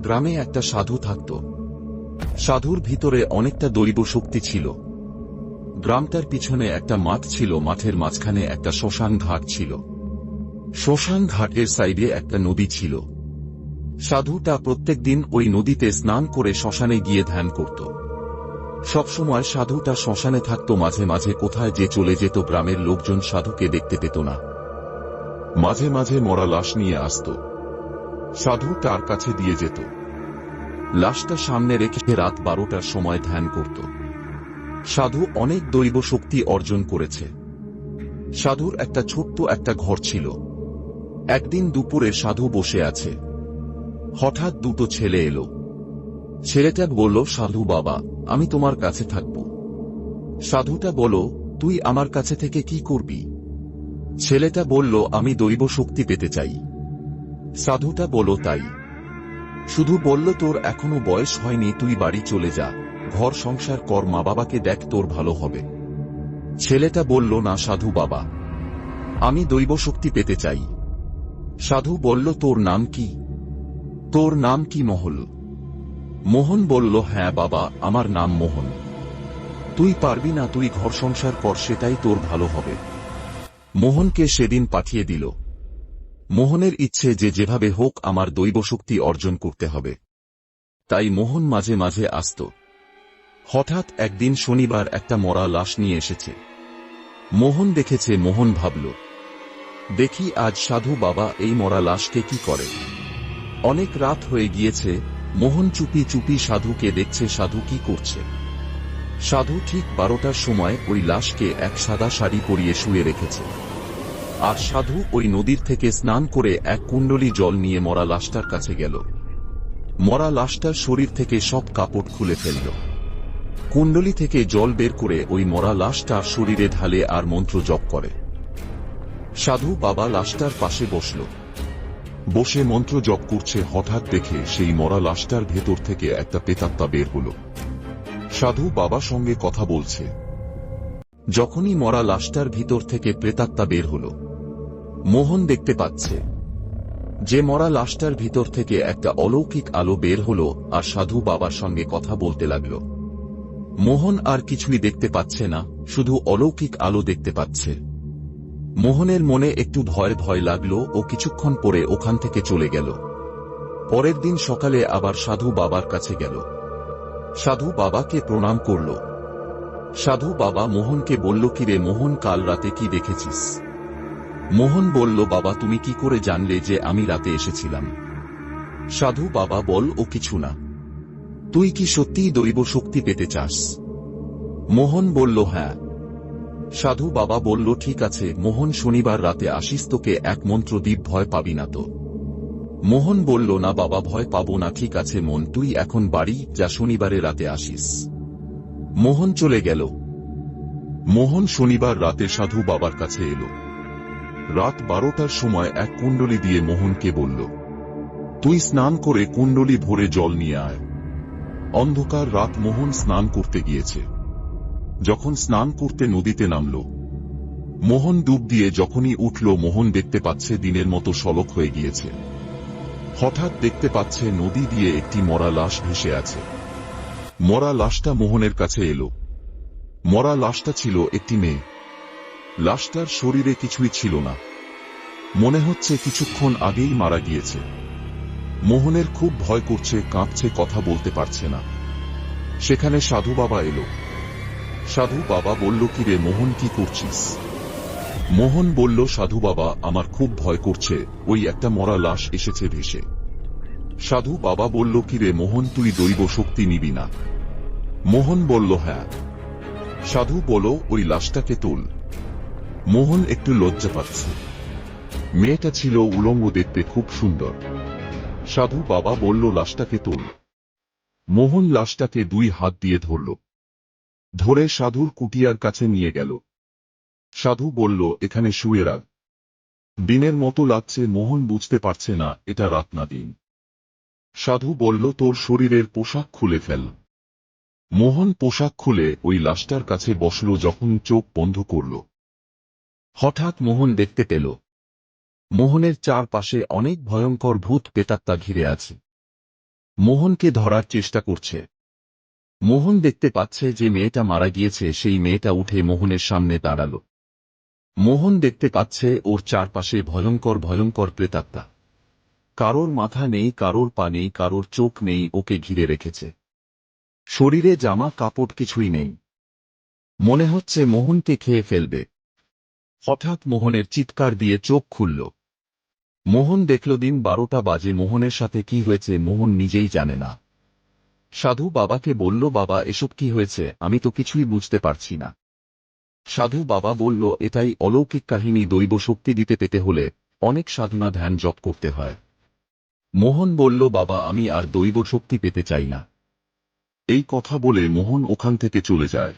গ্রামে একটা সাধু থাকত। সাধুর ভিতরে অনেকটা দৈব শক্তি ছিল। গ্রামটার পিছনে একটা মাঠ ছিল, মাঠের মাঝখানে একটা শ্মশান ঘাট ছিল। শ্মশান ঘাটের সাইডে একটা নদী ছিল। সাধুটা প্রত্যেকদিন ওই নদীতে স্নান করে শ্মশানে গিয়ে ধ্যান করত। সবসময় সাধুটা শ্মশানে থাকত, মাঝে মাঝে কোথায় যে চলে যেত, গ্রামের লোকজন সাধুকে দেখতে পেত না। মাঝে মাঝে মরা লাশ নিয়ে আসত, সাধু তার কাছে দিয়ে যেত। লাশটা সামনে রেখে রাত 12টার সময় ধ্যান করত। সাধু অনেক দৈব শক্তি অর্জন করেছে। সাধুর একটা ছোট্ট একটা ঘর ছিল। একদিন দুপুরে সাধু বসে আছে, হঠাৎ দুটো ছেলে এলো। ছেলেটা বলল, সাধু বাবা, আমি তোমার কাছে থাকব। সাধুটা বলল, তুই আমার কাছে থেকে কি করবি? ছেলেটা বলল, আমি দৈব শক্তি পেতে চাই। সাধুটা বলল, তাই? শুধু বলল, তোর এখনো বয়স হয়নি, তুই বাড়ি চলে যা, ঘর সংসার কর, মা বাবাকে দেখ, তোর ভালো হবে। ছেলেটা বলল, না সাধু বাবা, আমি দৈব শক্তি পেতে চাই। সাধু বলল, তোর নাম কি? তোর নাম কি মহল? মোহন বলল, হ্যাঁ বাবা, আমার নাম মোহন। তুই পারবি না, তুই ঘর সংসার কর, সেটাই তোর ভালো হবে। মোহনকে সেদিন পাঠিয়ে দিল। মোহনের ইচ্ছে যে যেভাবে হোক আমার দৈব শক্তি অর্জন করতে হবে। তাই মোহন মাঝে মাঝে আসত। হঠাৎ একদিন শনিবার একটা মরা লাশ নিয়ে এসেছে। মোহন দেখেছে। মোহন ভাবল, দেখি আজ সাধু বাবা এই মরা লাশকে কি করে। অনেক রাত হয়ে গিয়েছে। মোহন চুপি চুপি সাধুকে দেখছে, সাধু কি করছে। সাধু ঠিক 12টার সময় ওই লাশকে এক সাদা শাড়ি পরিয়ে শুয়ে রেখেছে। আর সাধু ওই নদীর থেকে স্নান করে এক কুণ্ডলী জল নিয়ে মরা লাশটার কাছে গেল। মরা লাশটার শরীর থেকে সব কাপড় খুলে ফেলল। কুণ্ডলী থেকে জল বের করে ওই মরা লাশটার শরীরে ঢালে আর মন্ত্র জপ করে। সাধু বাবা লাশটার পাশে বসল, বসে মন্ত্র জপ করছে। হঠাৎ দেখে সেই মরা লাশটার ভেতর থেকে একটা প্রেতাত্মা বের হল। সাধু বাবা সঙ্গে কথা বলছে। যখনই মরা লাশটার ভিতর থেকে প্রেতাত্মা বের হল, মোহন দেখতে পাচ্ছে যে মরা লাশটার ভিতর থেকে একটা অলৌকিক আলো বের হল আর সাধু বাবার সঙ্গে কথা বলতে লাগল। মোহন আর কিছুই দেখতে পাচ্ছে না, শুধু অলৌকিক আলো দেখতে পাচ্ছে। মোহনের মনে একটু ভয় ভয় লাগলো ও কিছুক্ষণ পরে ওখান থেকে চলে গেল। পরের দিন সকালে আবার সাধু বাবার কাছে গেল। সাধু বাবাকে প্রণাম করল। সাধু বাবা মোহনকে বলল, কিরে মোহন, কাল রাতে কি দেখেছিস? মোহন বলল, বাবা তুমি কি করে জানলে যে আমি রাতে এসেছিলাম? সাধু বাবা বল, ও কিছু না। তুই কি সত্যিই দৈব শক্তি পেতে চাস? মোহন বলল, হ্যাঁ। সাধু বাবা বলল, ঠিক আছে মোহন, শনিবার রাতে আসিস, তোকে এক মন্ত্র দ্বীপ, ভয় পাবি না তো? মোহন বলল, না বাবা, ভয় পাবো না। ঠিক আছে মন, তুই এখন বাড়ি যা, শনিবারে রাতে আসিস। মোহন চলে গেল। মোহন শনিবার রাতে সাধু বাবার কাছে এলো। রাত 12টার সময় এক কুণ্ডলী দিয়ে মোহনকে বলল, তুই স্নান করে কুণ্ডলী ভরে জল নিয়ে আয়। অন্ধকার রাত, মোহন স্নান করতে গিয়েছে। যখন স্নান করতে নদীতে নামল, মোহন ডুব দিয়ে যখনই উঠল, মোহন দেখতে পাচ্ছে দিনের মতো সলক হয়ে গিয়েছে। হঠাৎ দেখতে পাচ্ছে নদী দিয়ে একটি মরা লাশ ভেসে আছে। মরা লাশটা মোহনের কাছে এলো। মরা লাশটা ছিল একটি মেয়ে। লাশটার শরীরে কিছুই ছিল না, মনে হচ্ছে কিছুক্ষণ আগেই মারা গিয়েছে। মোহনের খুব ভয় করছে, কাঁপছে, কথা বলতে পারছে না। সেখানে সাধু বাবা এলো। সাধু বাবা বলল, কিরে মোহন, কি করছিস? মোহন বলল, সাধু বাবা, আমার খুব ভয় করছে, ওই একটা মরা লাশ এসেছে ভেসে। সাধু বাবা বলল, কিরে মোহন, তুই দৈব শক্তি নিবি না? মোহন বলল, হ্যাঁ। সাধু বলল, ওই লাশটাকে তোল। মোহন একটু লজ্জা পাচ্ছে। মেয়েটা ছিল উলঙ্গ, দেখতে খুব সুন্দর। সাধু বাবা বলল, লাশটাকে তোল। মোহন লাশটাকে 2 হাত দিয়ে ধরল। ধরে সাধুর কুটিয়ার কাছে নিয়ে গেল। সাধু বলল, এখানে শুয়ে রাখ। দিনের মতো লাগছে, মোহন বুঝতে পারছে না এটা রাত না দিন। সাধু বলল, তোর শরীরের পোশাক খুলে ফেল। মোহন পোশাক খুলে ওই লাশটার কাছে বসল। যখন চোখ বন্ধ করল, হঠাৎ মোহন দেখতে পেল মোহনের চারপাশে অনেক ভয়ঙ্কর ভূত প্রেতাত্মা ঘিরে আছে। মোহনকে ধরার চেষ্টা করছে। মোহন দেখতে পাচ্ছে যে মেয়েটা মারা গিয়েছে। সেই মেয়েটা উঠে মোহনের সামনে দাঁড়ালো। মোহন দেখতে পাচ্ছে ওর চারপাশে ভয়ঙ্কর ভয়ঙ্কর প্রেতাত্মা। কারোর মাথা নেই, কারোর পা নেই, কারোর চোখ নেই, ওকে ঘিরে রেখেছে। শরীরে জামা কাপড় কিছুই নেই। মনে হচ্ছে মোহনকে খেয়ে ফেলবে। হঠাৎ মোহনের চিৎকার দিয়ে চোখ খুলল। মোহন দেখল দিন 12টা বাজে। মোহনের সাথে কি হয়েছে মোহন নিজেই জানে না। সাধু বাবাকে বলল, বাবা এসব কি হয়েছে, আমি তো কিছুই বুঝতে পারছি না। সাধু বাবা বলল, এটাই অলৌকিক কাহিনী। দৈব শক্তি দিতে পেতে হলে অনেক সাধনা ধ্যান জপ করতে হয়। মোহন বলল, বাবা আমি আর দৈব শক্তি পেতে চাই না। এই কথা বলে মোহন ওখান থেকে চলে যায়।